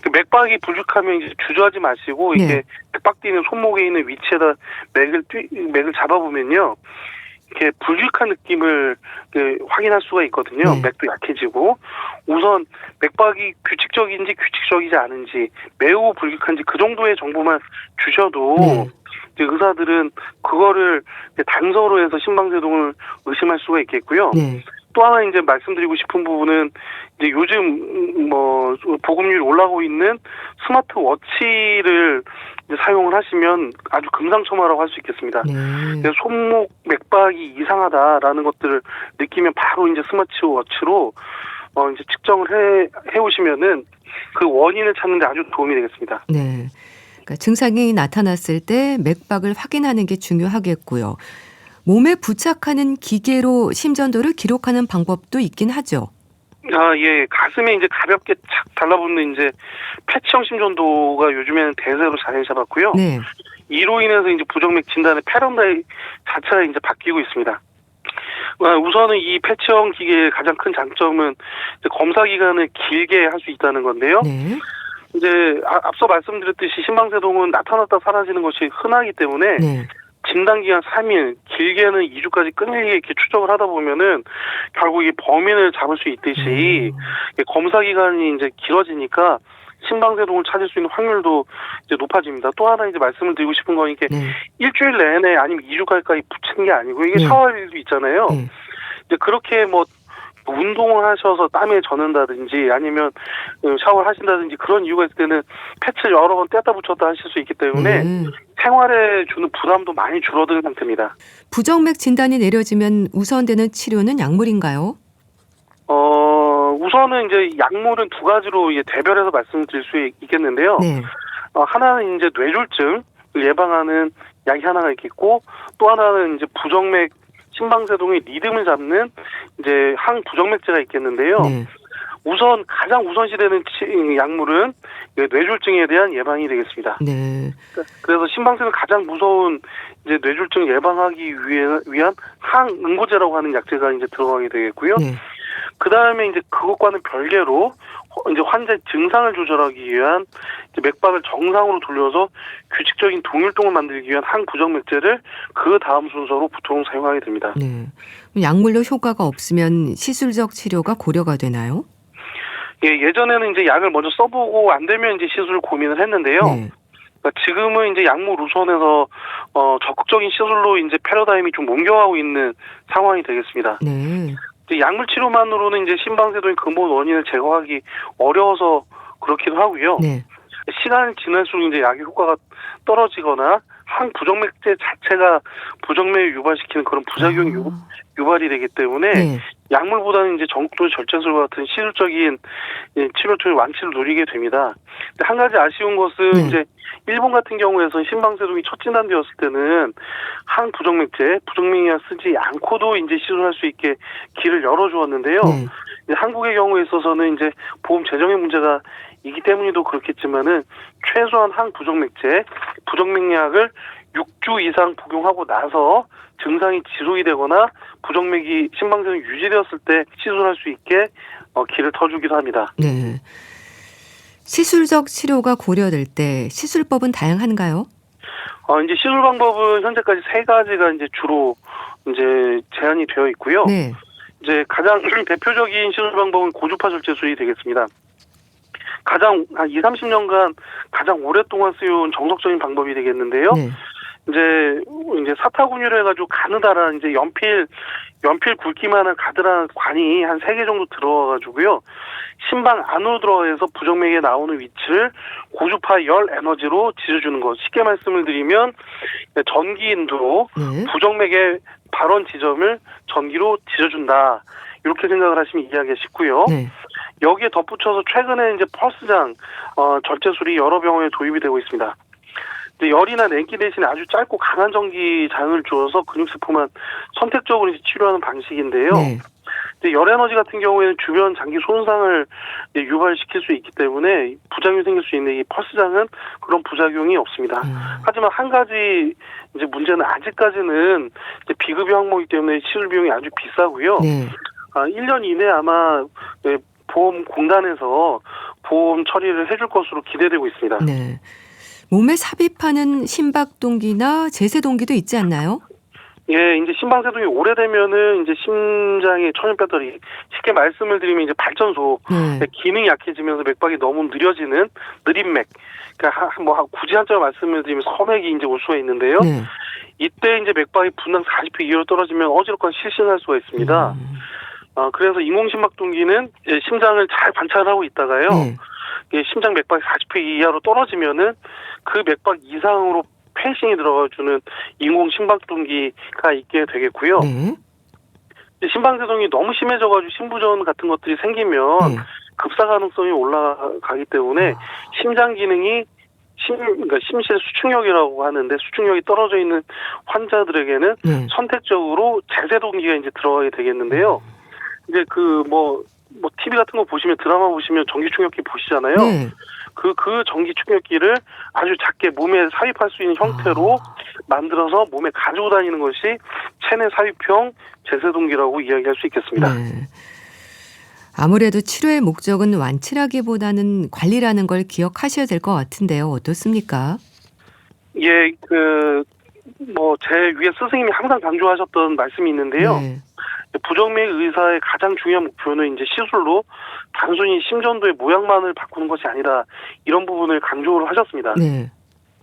그 맥박이 부족하면 이제 주저하지 마시고, 이게 네. 맥박 뛰는 손목에 있는 위치에다 맥을 잡아보면요. 이렇게 불규칙한 느낌을 확인할 수가 있거든요. 네. 맥도 약해지고 우선 맥박이 규칙적인지 규칙적이지 않은지 매우 불규칙한지 그 정도의 정보만 주셔도 네. 이제 의사들은 그거를 단서로 해서 심방세동을 의심할 수가 있겠고요. 네. 또 하나 이제 말씀드리고 싶은 부분은 이제 요즘 뭐 보급률이 올라오고 있는 스마트워치를 이제 사용을 하시면 아주 금상첨화라고 할 수 있겠습니다. 네. 손목 맥박이 이상하다라는 것들을 느끼면 바로 이제 스마트워치로 이제 측정을 해 오시면은 그 원인을 찾는 데 아주 도움이 되겠습니다. 네. 그러니까 증상이 나타났을 때 맥박을 확인하는 게 중요하겠고요. 몸에 부착하는 기계로 심전도를 기록하는 방법도 있긴 하죠. 아, 예. 가슴에 이제 가볍게 착 달라붙는 이제 패치형 심전도가 요즘에는 대세로 자리 잡았고요. 네. 이로 인해서 이제 부정맥 진단의 패러다임 자체가 이제 바뀌고 있습니다. 우선은 이 패치형 기계의 가장 큰 장점은 이제 검사 기간을 길게 할 수 있다는 건데요. 네. 이제 앞서 말씀드렸듯이 심방세동은 나타났다 사라지는 것이 흔하기 때문에 네. 진단 기간 3일, 길게는 2주까지 끈질기게 이렇게 추적을 하다 보면은 결국 이 범인을 잡을 수 있듯이 검사 기간이 이제 길어지니까 심방세동을 찾을 수 있는 확률도 이제 높아집니다. 또 하나 이제 말씀을 드리고 싶은 건 이게 일주일 내내 아니면 2주까지 붙이는 게 아니고 이게 샤워할 일도 있잖아요. 이제 그렇게 뭐 운동을 하셔서 땀에 젖는다든지 아니면 샤워를 하신다든지 그런 이유가 있을 때는 패치를 여러 번 뗐다 붙였다 하실 수 있기 때문에 생활에 주는 부담도 많이 줄어드는 상태입니다. 부정맥 진단이 내려지면 우선되는 치료는 약물인가요? 우선은 이제 약물은 두 가지로 대별해서 말씀드릴 수 있겠는데요. 네. 하나는 이제 뇌졸중을 예방하는 약이 하나가 있겠고 또 하나는 이제 부정맥 심방세동의 리듬을 잡는 이제 항부정맥제가 있겠는데요. 네. 우선 가장 우선시되는 약물은 뇌졸중에 대한 예방이 되겠습니다. 네. 그래서 심방세는 가장 무서운 이제 뇌졸중 예방하기 위한 항응고제라고 하는 약제가 이제 들어가게 되겠고요. 네. 그 다음에 이제 그것과는 별개로 이제 환자의 증상을 조절하기 위한 이제 맥박을 정상으로 돌려서 규칙적인 동율동을 만들기 위한 항부정맥제를 그 다음 순서로 보통 사용하게 됩니다. 네. 약물로 효과가 없으면 시술적 치료가 고려가 되나요? 예, 예전에는 이제 약을 먼저 써보고 안 되면 이제 시술을 고민을 했는데요. 네. 그러니까 지금은 이제 약물 우선에서 적극적인 시술로 이제 패러다임이 좀 옮겨가고 있는 상황이 되겠습니다. 네. 이제 약물 치료만으로는 이제 심방세동의 근본 원인을 제거하기 어려워서 그렇기도 하고요. 네. 시간이 지날수록 이제 약의 효과가 떨어지거나 항부정맥제 자체가 부정맥을 유발시키는 그런 부작용이 유발이 되기 때문에 네. 약물보다는 이제 전국도 절제술 같은 시술적인 치료 통해 완치를 누리게 됩니다. 근데 한 가지 아쉬운 것은 네. 이제 일본 같은 경우에서는 심방세동이 첫 진단되었을 때는 항부정맥제, 부정맥약 쓰지 않고도 이제 시술할 수 있게 길을 열어주었는데요. 네. 이제 한국의 경우에 있어서는 이제 보험 재정의 문제가 이기 때문에도 그렇겠지만은 최소한 항부정맥제, 부정맥약을 6주 이상 복용하고 나서 증상이 지속이 되거나 부정맥이 심방세동이 유지되었을 때 시술할 수 있게 길을 터주기도 합니다. 네. 시술적 치료가 고려될 때 시술법은 다양한가요? 이제 시술 방법은 현재까지 3가지가 이제 주로 이제 제한이 되어 있고요. 네. 이제 가장 대표적인 시술 방법은 고주파 절제술이 되겠습니다. 가장 한 20-30년간 가장 오랫동안 쓰여온 정석적인 방법이 되겠는데요. 네. 이제 사타구니로 해가지고 가느다란 이제 연필 굵기만한 가느다란 관이 한 3개 정도 들어가가지고요. 심방 안으로 들어가서 부정맥에 나오는 위치를 고주파 열 에너지로 지져주는 것. 쉽게 말씀을 드리면 전기인두로 네. 부정맥의 발원 지점을 전기로 지져준다. 이렇게 생각을 하시면 이해하기가 쉽고요. 네. 여기에 덧붙여서 최근에 이제 펄스장 절제술이 여러 병원에 도입이 되고 있습니다. 이제 열이나 냉기 대신에 아주 짧고 강한 전기장을 주어서 근육세포만 선택적으로 이제 치료하는 방식인데요. 네. 이제 열 에너지 같은 경우에는 주변 장기 손상을 유발시킬 수 있기 때문에 부작용이 생길 수 있는 이 펄스장은 그런 부작용이 없습니다. 하지만 한 가지 이제 문제는 아직까지는 이제 비급여 항목이기 때문에 시술 비용이 아주 비싸고요. 네. 1년 이내 아마 보험공단에서 보험 처리를 해줄 것으로 기대되고 있습니다. 네. 몸에 삽입하는 심박동기나 제세동기도 있지 않나요? 예, 이제 심방세동이 오래되면은 이제 심장의 천연 배터리, 쉽게 말씀을 드리면 이제 발전소, 네. 기능이 약해지면서 맥박이 너무 느려지는 느린 맥. 그러니까 굳이 한자로 말씀을 드리면 서맥이 이제 올 수가 있는데요. 네. 이때 이제 맥박이 분당 40회 이하로 떨어지면 어지럽거나 실신할 수가 있습니다. 그래서 인공심박동기는 심장을 잘 관찰하고 있다가요. 네. 심장 맥박이 40회 이하로 떨어지면은 그 맥박 이상으로 페이싱이 들어가주는 인공심박동기가 있게 되겠고요. 네. 심방세동이 너무 심해져가지고 심부전 같은 것들이 생기면 네. 급사 가능성이 올라가기 때문에 심장 기능이 그러니까 심실 수축력이라고 하는데 수축력이 떨어져 있는 환자들에게는 네. 선택적으로 제세동기가 이제 들어가게 되겠는데요. 이제 TV 같은 거 보시면 드라마 보시면 전기 충격기 보시잖아요. 네. 그 전기 충격기를 아주 작게 몸에 삽입할 수 있는 형태로 만들어서 몸에 가지고 다니는 것이 체내 삽입형 제세동기라고 이야기할 수 있겠습니다. 네. 아무래도 치료의 목적은 완치라기보다는 관리라는 걸 기억하셔야 될 것 같은데요. 어떻습니까? 예, 제 위에 스승님이 항상 강조하셨던 말씀이 있는데요. 네. 부정맥 의사의 가장 중요한 목표는 이제 시술로 단순히 심전도의 모양만을 바꾸는 것이 아니라 이런 부분을 강조를 하셨습니다. 네.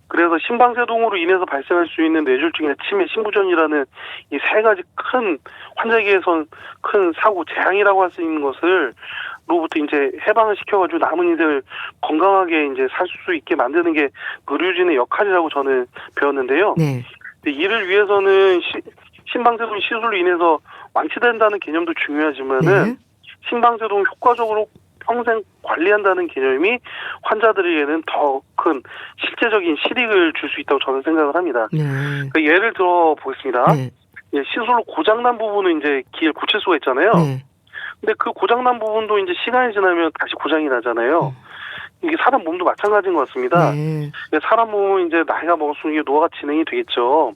그래서 심방세동으로 인해서 발생할 수 있는 뇌졸중이나 치매, 심부전이라는 이 3가지 큰 환자에게선 큰 사고 재앙이라고 할 수 있는 것을 로부터 이제 해방을 시켜가지고 남은 인생을 건강하게 이제 살 수 있게 만드는 게 의료진의 역할이라고 저는 배웠는데요. 네. 이를 위해서는 심방세동 시술로 인해서 완치된다는 개념도 중요하지만은 네. 심방세동 효과적으로 평생 관리한다는 개념이 환자들에게는 더 큰 실제적인 실익을 줄 수 있다고 저는 생각을 합니다. 네. 그러니까 예를 들어 보겠습니다. 네. 시술로 고장난 부분은 이제 길 고칠 수가 있잖아요. 네. 근데 그 고장난 부분도 이제 시간이 지나면 다시 고장이 나잖아요. 이게 사람 몸도 마찬가지인 것 같습니다. 네. 사람 몸은 이제 나이가 먹을수록 이게 노화가 진행이 되겠죠.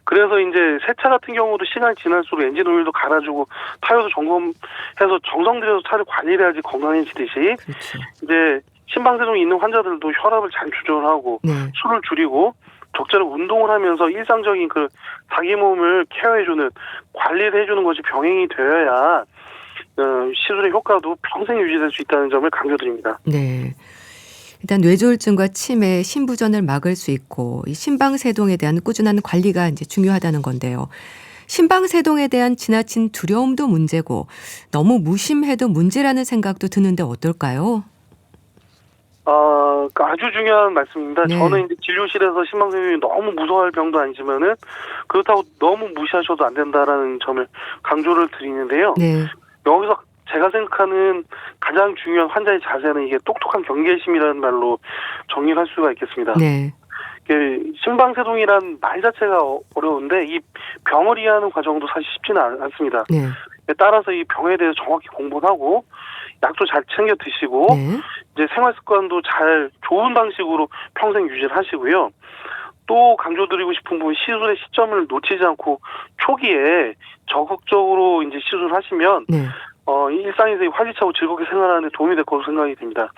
그래서 이제 새 차 같은 경우도 시간이 지날수록 엔진 오일도 갈아주고 타이어도 점검해서 정성 들여서 차를 관리를 해야지 건강해지듯이 그렇죠. 이제 심방세동이 있는 환자들도 혈압을 잘 조절하고 네. 술을 줄이고 적절히 운동을 하면서 일상적인 그 자기 몸을 케어해주는 관리를 해주는 것이 병행이 되어야 시술의 효과도 평생 유지될 수 있다는 점을 강조드립니다. 네. 일단 뇌졸중과 치매, 심부전을 막을 수 있고 이 심방세동에 대한 꾸준한 관리가 이제 중요하다는 건데요. 심방세동에 대한 지나친 두려움도 문제고 너무 무심해도 문제라는 생각도 드는데 어떨까요? 아주 중요한 말씀입니다. 네. 저는 이제 진료실에서 심방세동이 너무 무서워할 병도 아니지만은 그렇다고 너무 무시하셔도 안 된다라는 점을 강조를 드리는데요. 네. 여기서 제가 생각하는 가장 중요한 환자의 자세는 이게 똑똑한 경계심이라는 말로 정리를 할 수가 있겠습니다. 네. 심방세동이란 말 자체가 어려운데 이 병을 이해하는 과정도 사실 쉽지는 않습니다. 네. 따라서 이 병에 대해서 정확히 공부를 하고 약도 잘 챙겨 드시고 네. 이제 생활 습관도 잘 좋은 방식으로 평생 유지를 하시고요. 또 강조드리고 싶은 부분 시술의 시점을 놓치지 않고 초기에 적극적으로 이제 시술하시면 네. 일상에서 활기차고 즐겁게 생활하는 데 도움이 될 것으로 생각이 됩니다.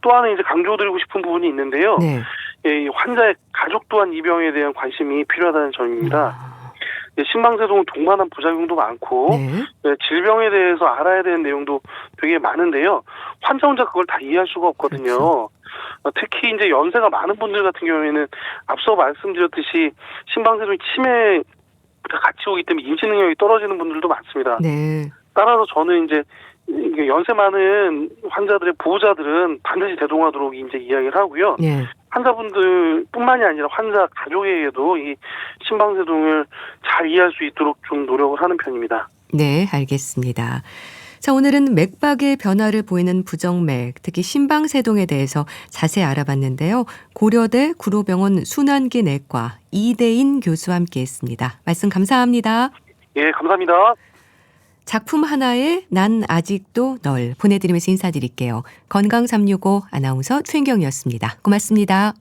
또 하나 이제 강조드리고 싶은 부분이 있는데요. 네. 이 환자의 가족 또한 이 병에 대한 관심이 필요하다는 점입니다. 심방세동은 동반한 부작용도 많고 네. 질병에 대해서 알아야 되는 내용도 되게 많은데요. 환자 혼자 그걸 다 이해할 수가 없거든요. 그렇죠. 특히 이제 연세가 많은 분들 같은 경우에는 앞서 말씀드렸듯이 심방세동이 치매가 같이 오기 때문에 인지 능력이 떨어지는 분들도 많습니다. 네. 따라서 저는 이제 연세 많은 환자들의 보호자들은 반드시 대동하도록 이제 이야기를 하고요. 네. 환자분들뿐만이 아니라 환자 가족에게도 이 심방세동을 잘 이해할 수 있도록 좀 노력을 하는 편입니다. 네, 알겠습니다. 자, 오늘은 맥박의 변화를 보이는 부정맥, 특히 심방세동에 대해서 자세히 알아봤는데요. 고려대 구로병원 순환기 내과 이대인 교수와 함께했습니다. 말씀 감사합니다. 예, 감사합니다. 작품 하나에 난 아직도 널 보내드리면서 인사드릴게요. 건강365 아나운서 최인경이었습니다. 고맙습니다.